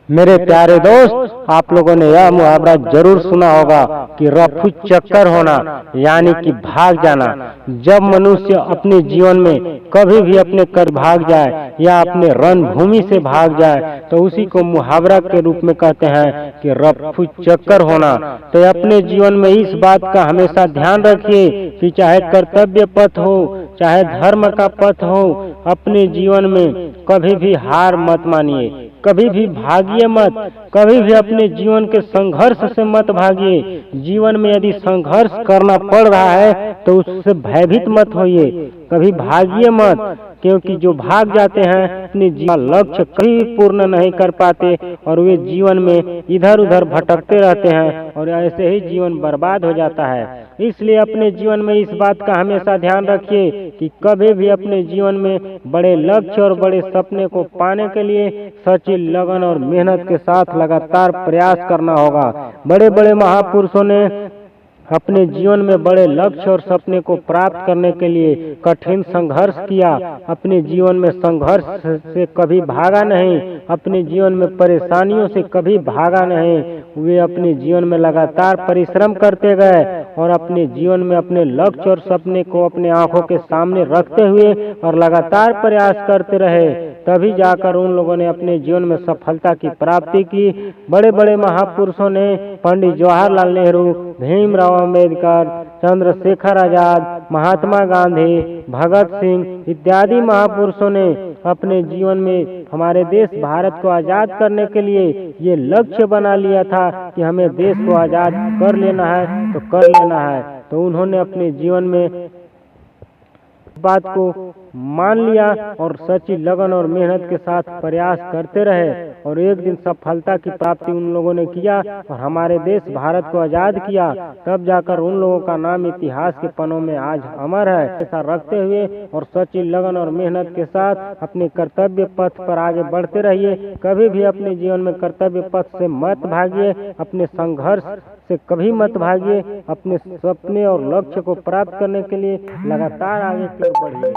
मेरे प्यारे दोस्त, आप लोगों ने यह मुहावरा जरूर सुना होगा कि रफू चक्कर होना यानी कि भाग जाना। जब मनुष्य अपने जीवन में कभी भी अपने कर भाग जाए या अपने रणभूमि से भाग जाए तो उसी को मुहावरा के रूप में कहते हैं कि रफू चक्कर होना। तो अपने जीवन में इस बात का हमेशा ध्यान रखिए कि चाहे कर्तव्य पथ हो चाहे धर्म का पथ हो, अपने जीवन में कभी भी हार मत मानिए, कभी भी भागिए मत, कभी भी अपने जीवन के संघर्ष से मत भागिए। जीवन में यदि संघर्ष करना पड़ रहा है तो उससे भयभीत मत होइए, कभी भागिए मत, क्योंकि जो भाग जाते हैं अपने जीवन लक्ष्य कभी पूर्ण नहीं कर पाते और वे जीवन में इधर उधर भटकते रहते हैं और ऐसे ही जीवन बर्बाद हो जाता है। इसलिए अपने जीवन में इस बात का हमेशा ध्यान रखिए कि कभी भी अपने जीवन में बड़े लक्ष्य और बड़े सपने को पाने के लिए सच्ची लगन और मेहनत के साथ लगातार प्रयास करना होगा। बड़े बड़े महापुरुषों ने अपने जीवन में बड़े लक्ष्य और सपने को प्राप्त करने के लिए कठिन संघर्ष किया। अपने जीवन में संघर्ष से कभी भागा नहीं, अपने जीवन में परेशानियों से कभी भागा नहीं। वे अपने जीवन में लगातार परिश्रम करते गए और अपने जीवन में अपने लक्ष्य और सपने को अपने आंखों के सामने रखते हुए और लगातार प्रयास करते रहे, तभी जाकर उन लोगों ने अपने जीवन में सफलता की प्राप्ति की। बड़े बड़े महापुरुषों ने पंडित जवाहरलाल नेहरू, भीमराव अम्बेडकर, चंद्रशेखर आजाद, महात्मा गांधी, भगत सिंह इत्यादि महापुरुषों ने अपने जीवन में हमारे देश भारत को आजाद करने के लिए ये लक्ष्य बना लिया था कि हमें देश को आजाद कर लेना है तो कर लेना है। तो उन्होंने अपने जीवन में बात को मान लिया और सच्ची लगन और मेहनत के साथ प्रयास करते रहे और एक दिन सफलता की प्राप्ति उन लोगों ने किया और हमारे देश भारत को आजाद किया। तब जाकर उन लोगों का नाम इतिहास के पन्नों में आज अमर है। ऐसा रखते हुए और सच्ची लगन और मेहनत के साथ अपने कर्तव्य पथ पर आगे बढ़ते रहिए। कभी भी अपने जीवन में कर्तव्य पथ से मत भागिए, अपने संघर्ष से कभी मत भागिए, अपने सपने और लक्ष्य को प्राप्त करने के लिए लगातार आगे बढ़िए।